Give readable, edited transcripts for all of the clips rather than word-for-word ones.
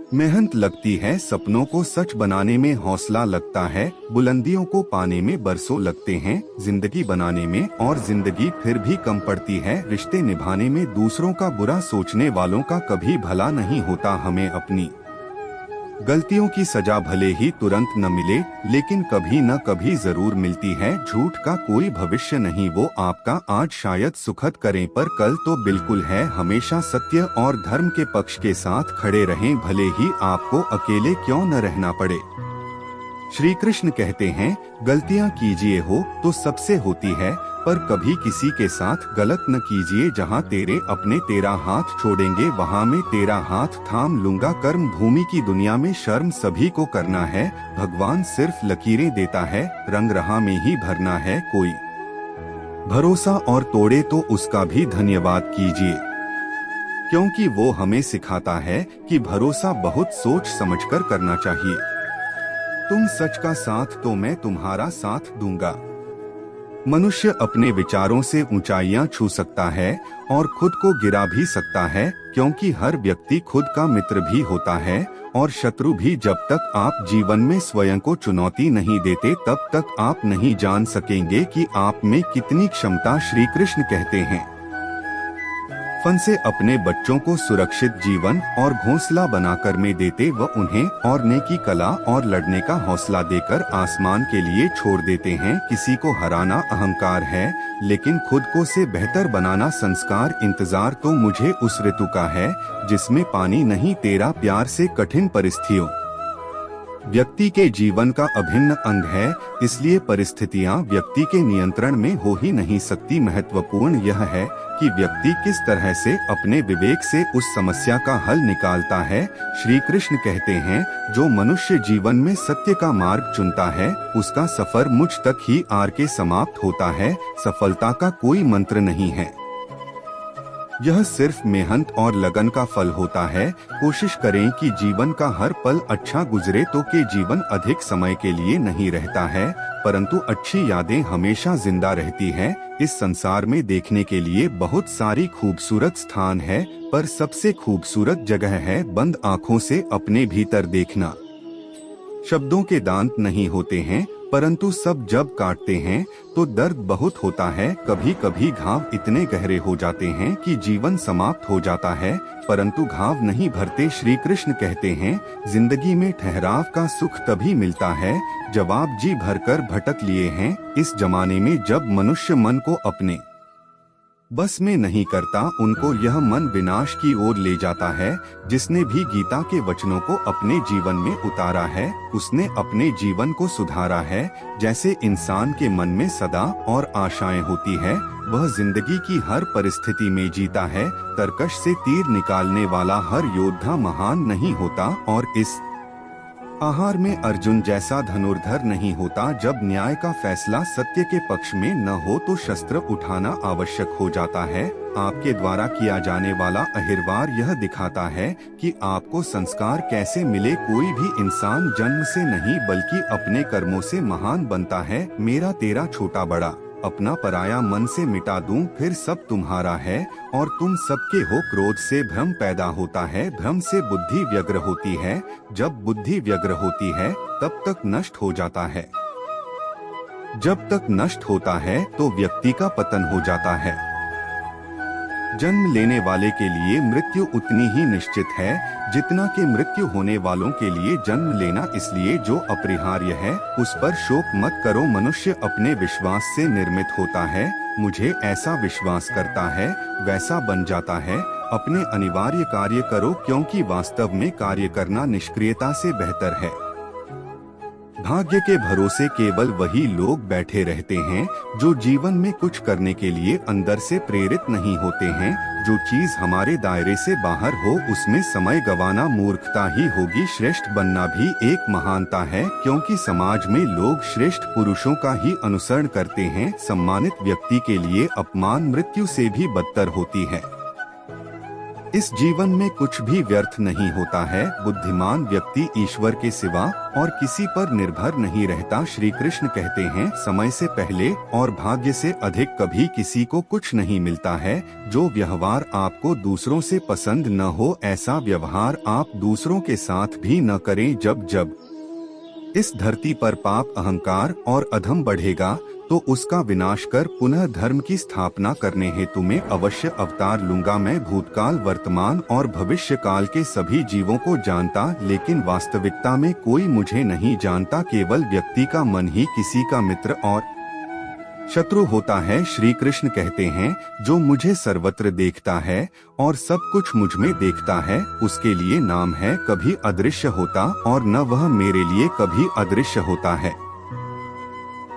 मेहनत लगती है, सपनों को सच बनाने में हौसला लगता है, बुलंदियों को पाने में बरसों लगते हैं जिंदगी बनाने में, और जिंदगी फिर भी कम पड़ती है रिश्ते निभाने में। दूसरों का बुरा सोचने वालों का कभी भला नहीं होता। हमें अपनी गलतियों की सजा भले ही तुरंत न मिले, लेकिन कभी न कभी जरूर मिलती है। झूठ का कोई भविष्य नहीं, वो आपका आज शायद सुखद करें पर कल तो बिल्कुल है। हमेशा सत्य और धर्म के पक्ष के साथ खड़े रहें, भले ही आपको अकेले क्यों न रहना पड़े। श्री कृष्ण कहते हैं, गलतियां कीजिए हो तो सबसे होती है, पर कभी किसी के साथ गलत न कीजिए। जहाँ तेरे अपने तेरा हाथ छोड़ेंगे, वहाँ मैं तेरा हाथ थाम लूंगा। कर्म भूमि की दुनिया में शर्म सभी को करना है, भगवान सिर्फ लकीरें देता है, रंग राह में ही भरना है। कोई भरोसा और तोड़े तो उसका भी धन्यवाद कीजिए, क्योंकि वो हमें सिखाता है कि भरोसा बहुत सोच समझकर करना चाहिए। तुम सच का साथ तो मैं तुम्हारा साथ दूंगा। मनुष्य अपने विचारों से ऊंचाइयां छू सकता है और खुद को गिरा भी सकता है, क्योंकि हर व्यक्ति खुद का मित्र भी होता है और शत्रु भी। जब तक आप जीवन में स्वयं को चुनौती नहीं देते, तब तक आप नहीं जान सकेंगे कि आप में कितनी क्षमता। श्री कृष्ण कहते हैं, फन से अपने बच्चों को सुरक्षित जीवन और घोंसला बनाकर में देते व उन्हें और नेकी कला और लड़ने का हौसला देकर आसमान के लिए छोड़ देते हैं। किसी को हराना अहंकार है, लेकिन खुद को से बेहतर बनाना संस्कार। इंतजार तो मुझे उस ऋतु का है जिसमें पानी नहीं, तेरा प्यार से कठिन परिस्थितियों। व्यक्ति के जीवन का अभिन्न अंग है, इसलिए परिस्थितियां व्यक्ति के नियंत्रण में हो ही नहीं सकती। महत्वपूर्ण यह है कि व्यक्ति किस तरह से अपने विवेक से उस समस्या का हल निकालता है। श्री कृष्ण कहते हैं, जो मनुष्य जीवन में सत्य का मार्ग चुनता है, उसका सफर मुझ तक ही आके समाप्त होता है। सफलता का कोई मंत्र नहीं है, यह सिर्फ मेहनत और लगन का फल होता है। कोशिश करें कि जीवन का हर पल अच्छा गुजरे, तो के जीवन अधिक समय के लिए नहीं रहता है, परंतु अच्छी यादें हमेशा जिंदा रहती हैं। इस संसार में देखने के लिए बहुत सारी खूबसूरत स्थान है, पर सबसे खूबसूरत जगह है बंद आँखों से अपने भीतर देखना। शब्दों के दांत नहीं होते हैं, परंतु सब जब काटते हैं तो दर्द बहुत होता है। कभी कभी घाव इतने गहरे हो जाते हैं कि जीवन समाप्त हो जाता है, परंतु घाव नहीं भरते। श्री कृष्ण कहते हैं, जिंदगी में ठहराव का सुख तभी मिलता है जब आप जी भरकर भटक लिए हैं। इस जमाने में जब मनुष्य मन को अपने बस में नहीं करता, उनको यह मन विनाश की ओर ले जाता है। जिसने भी गीता के वचनों को अपने जीवन में उतारा है, उसने अपने जीवन को सुधारा है। जैसे इंसान के मन में सदा और आशाएं होती है, वह जिंदगी की हर परिस्थिति में जीता है। तरकश से तीर निकालने वाला हर योद्धा महान नहीं होता, और इस आहार में अर्जुन जैसा धनुर्धर नहीं होता। जब न्याय का फैसला सत्य के पक्ष में न हो तो शस्त्र उठाना आवश्यक हो जाता है। आपके द्वारा किया जाने वाला अहिर्वार यह दिखाता है कि आपको संस्कार कैसे मिले। कोई भी इंसान जन्म से नहीं बल्कि अपने कर्मों से महान बनता है। मेरा तेरा छोटा बड़ा अपना पराया मन से मिटा दूं, फिर सब तुम्हारा है और तुम सबके हो। क्रोध से भ्रम पैदा होता है, भ्रम से बुद्धि व्यग्र होती है, जब बुद्धि व्यग्र होती है तब तक नष्ट हो जाता है। जब तक नष्ट होता है तो व्यक्ति का पतन हो जाता है। जन्म लेने वाले के लिए मृत्यु उतनी ही निश्चित है जितना कि मृत्यु होने वालों के लिए जन्म लेना। इसलिए जो अपरिहार्य है उस पर शोक मत करो। मनुष्य अपने विश्वास से निर्मित होता है। मुझे ऐसा विश्वास करता है वैसा बन जाता है। अपने अनिवार्य कार्य करो, क्योंकि वास्तव में कार्य करना निष्क्रियता से बेहतर है। भाग्य के भरोसे केवल वही लोग बैठे रहते हैं जो जीवन में कुछ करने के लिए अंदर से प्रेरित नहीं होते हैं। जो चीज हमारे दायरे से बाहर हो उसमें समय गंवाना मूर्खता ही होगी। श्रेष्ठ बनना भी एक महानता है, क्योंकि समाज में लोग श्रेष्ठ पुरुषों का ही अनुसरण करते हैं। सम्मानित व्यक्ति के लिए अपमान मृत्यु से भी बदतर होती है। इस जीवन में कुछ भी व्यर्थ नहीं होता है। बुद्धिमान व्यक्ति ईश्वर के सिवा और किसी पर निर्भर नहीं रहता। श्री कृष्ण कहते हैं, समय से पहले और भाग्य से अधिक कभी किसी को कुछ नहीं मिलता है। जो व्यवहार आपको दूसरों से पसंद न हो, ऐसा व्यवहार आप दूसरों के साथ भी न करें। जब जब इस धरती पर पाप, अहंकार और अधम बढ़ेगा तो उसका विनाश कर पुनः धर्म की स्थापना करने हेतु मैं अवश्य अवतार लूंगा। मैं भूतकाल, वर्तमान और भविष्य काल के सभी जीवों को जानता, लेकिन वास्तविकता में कोई मुझे नहीं जानता। केवल व्यक्ति का मन ही किसी का मित्र और शत्रु होता है। श्री कृष्ण कहते हैं, जो मुझे सर्वत्र देखता है और सब कुछ मुझ में देखता है, उसके लिए नाम है कभी अदृश्य होता और न वह मेरे लिए कभी अदृश्य होता है।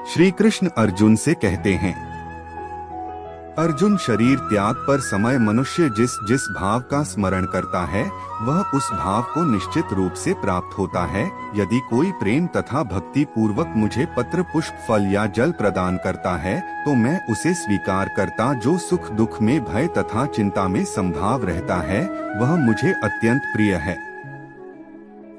श्री कृष्ण अर्जुन से कहते हैं, अर्जुन, शरीर त्याग पर समय मनुष्य जिस जिस भाव का स्मरण करता है वह उस भाव को निश्चित रूप से प्राप्त होता है। यदि कोई प्रेम तथा भक्ति पूर्वक मुझे पत्र, पुष्प, फल या जल प्रदान करता है तो मैं उसे स्वीकार करता। जो सुख दुख में, भय तथा चिंता में संभाव रहता है वह मुझे अत्यंत प्रिय है।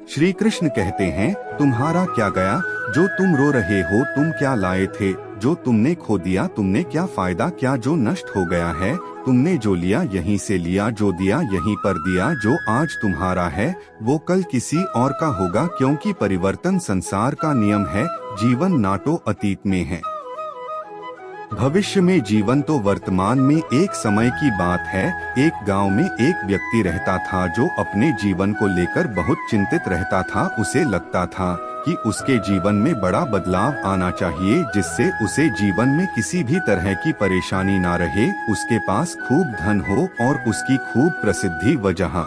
श्री कृष्ण कहते हैं, तुम्हारा क्या गया जो तुम रो रहे हो? तुम क्या लाए थे जो तुमने खो दिया? तुमने क्या फायदा क्या जो नष्ट हो गया है? तुमने जो लिया यहीं से लिया, जो दिया यहीं पर दिया। जो आज तुम्हारा है वो कल किसी और का होगा, क्योंकि परिवर्तन संसार का नियम है। जीवन नाटो अतीत में है, भविष्य में जीवन तो वर्तमान में। एक समय की बात है, एक गांव में एक व्यक्ति रहता था जो अपने जीवन को लेकर बहुत चिंतित रहता था। उसे लगता था कि उसके जीवन में बड़ा बदलाव आना चाहिए, जिससे उसे जीवन में किसी भी तरह की परेशानी ना रहे, उसके पास खूब धन हो और उसकी खूब प्रसिद्धि व जहां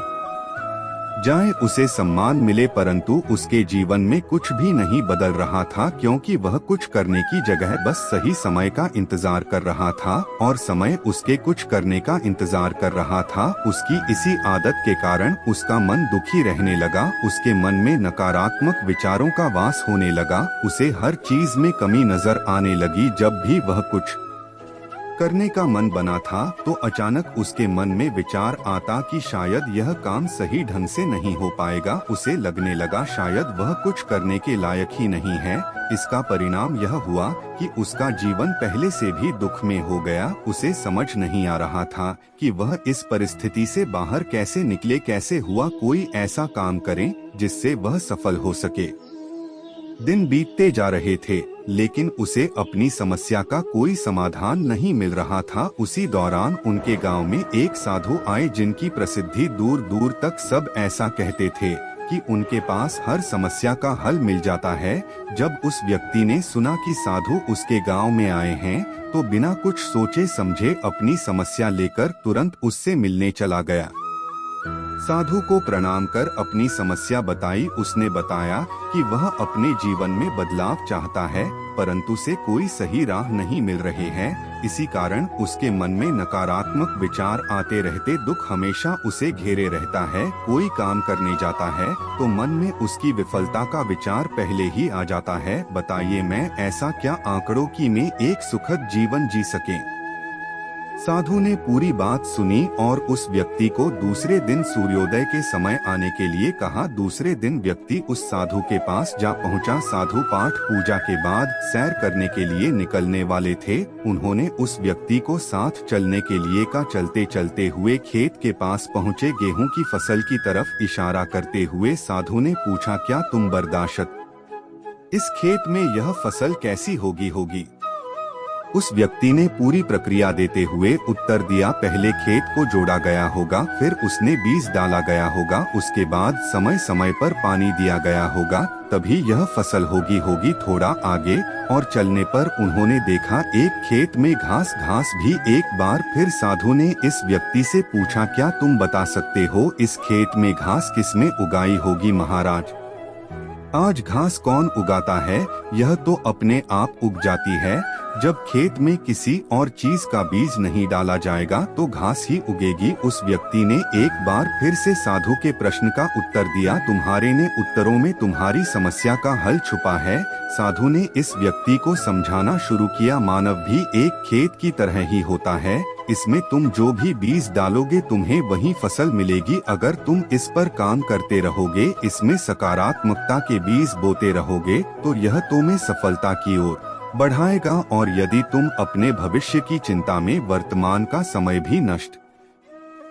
जाए उसे सम्मान मिले। परंतु उसके जीवन में कुछ भी नहीं बदल रहा था, क्योंकि वह कुछ करने की जगह बस सही समय का इंतजार कर रहा था और समय उसके कुछ करने का इंतजार कर रहा था। उसकी इसी आदत के कारण उसका मन दुखी रहने लगा। उसके मन में नकारात्मक विचारों का वास होने लगा। उसे हर चीज में कमी नजर आने लगी। जब भी वह कुछ करने का मन बना था तो अचानक उसके मन में विचार आता कि शायद यह काम सही ढंग से नहीं हो पाएगा। उसे लगने लगा शायद वह कुछ करने के लायक ही नहीं है। इसका परिणाम यह हुआ कि उसका जीवन पहले से भी दुख में हो गया। उसे समझ नहीं आ रहा था कि वह इस परिस्थिति से बाहर कैसे निकले। कैसे हुआ कोई ऐसा काम करे जिससे वह सफल हो सके। दिन बीतते जा रहे थे, लेकिन उसे अपनी समस्या का कोई समाधान नहीं मिल रहा था। उसी दौरान उनके गांव में एक साधु आए, जिनकी प्रसिद्धि दूर दूर तक सब ऐसा कहते थे कि उनके पास हर समस्या का हल मिल जाता है। जब उस व्यक्ति ने सुना कि साधु उसके गांव में आए हैं, तो बिना कुछ सोचे समझे अपनी समस्या लेकर तुरंत उससे मिलने चला गया। साधु को प्रणाम कर अपनी समस्या बताई। उसने बताया कि वह अपने जीवन में बदलाव चाहता है, परंतु से कोई सही राह नहीं मिल रहे हैं। इसी कारण उसके मन में नकारात्मक विचार आते रहते, दुख हमेशा उसे घेरे रहता है। कोई काम करने जाता है तो मन में उसकी विफलता का विचार पहले ही आ जाता है। बताइए, मैं ऐसा क्या आंकड़ों की मैं एक सुखद जीवन जी सके। साधु ने पूरी बात सुनी और उस व्यक्ति को दूसरे दिन सूर्योदय के समय आने के लिए कहा। दूसरे दिन व्यक्ति उस साधु के पास जा पहुंचा। साधु पाठ पूजा के बाद सैर करने के लिए निकलने वाले थे। उन्होंने उस व्यक्ति को साथ चलने के लिए कहा। चलते चलते हुए खेत के पास पहुँचे। गेहूं की फसल की तरफ इशारा करते हुए साधु ने पूछा, क्या तुम बर्दाश्त? इस खेत में यह फसल कैसी होगी? उस व्यक्ति ने पूरी प्रक्रिया देते हुए उत्तर दिया, पहले खेत को जोड़ा गया होगा, फिर उसने बीज डाला गया होगा, उसके बाद समय समय पर पानी दिया गया होगा, तभी यह फसल होगी। थोड़ा आगे और चलने पर उन्होंने देखा एक खेत में घास भी। एक बार फिर साधु ने इस व्यक्ति से पूछा, क्या तुम बता सकते हो इस खेत में घास किसमें उगाई होगी? महाराज, आज घास कौन उगाता है? यह तो अपने आप उग जाती है। जब खेत में किसी और चीज का बीज नहीं डाला जाएगा तो घास ही उगेगी। उस व्यक्ति ने एक बार फिर से साधु के प्रश्न का उत्तर दिया, तुम्हारे ने उत्तरों में तुम्हारी समस्या का हल छुपा है। साधु ने इस व्यक्ति को समझाना शुरू किया, मानव भी एक खेत की तरह ही होता है। इसमें तुम जो भी बीज डालोगे तुम्हें वही फसल मिलेगी। अगर तुम इस पर काम करते रहोगे, इसमें सकारात्मकता के बीज बोते रहोगे, तो यह तुम्हें सफलता की ओर बढ़ाएगा। और यदि तुम अपने भविष्य की चिंता में वर्तमान का समय भी नष्ट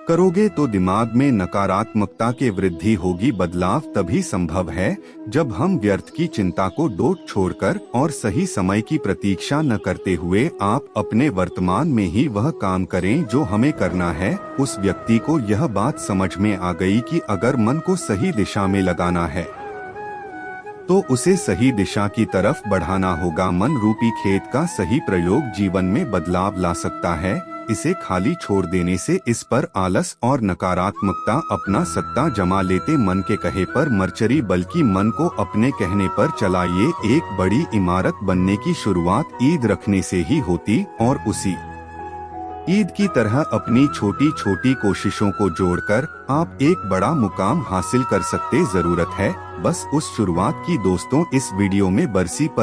करोगे तो दिमाग में नकारात्मकता के वृद्धि होगी। बदलाव तभी संभव है जब हम व्यर्थ की चिंता को डोट छोड़कर और सही समय की प्रतीक्षा न करते हुए आप अपने वर्तमान में ही वह काम करें जो हमें करना है। उस व्यक्ति को यह बात समझ में आ गई कि अगर मन को सही दिशा में लगाना है तो उसे सही दिशा की तरफ बढ़ाना होगा। मन रूपी खेत का सही प्रयोग जीवन में बदलाव ला सकता है। इसे खाली छोड़ देने से इस पर आलस और नकारात्मकता अपना सत्ता जमा लेते। मन के कहे पर मरचरी, बल्कि मन को अपने कहने पर चलाइए। एक बड़ी इमारत बनने की शुरुआत ईद रखने से ही होती और उसी ईद की तरह अपनी छोटी छोटी कोशिशों को जोड़कर आप एक बड़ा मुकाम हासिल कर सकते। जरूरत है बस उस शुरुआत की। दोस्तों, इस वीडियो में बरसी पर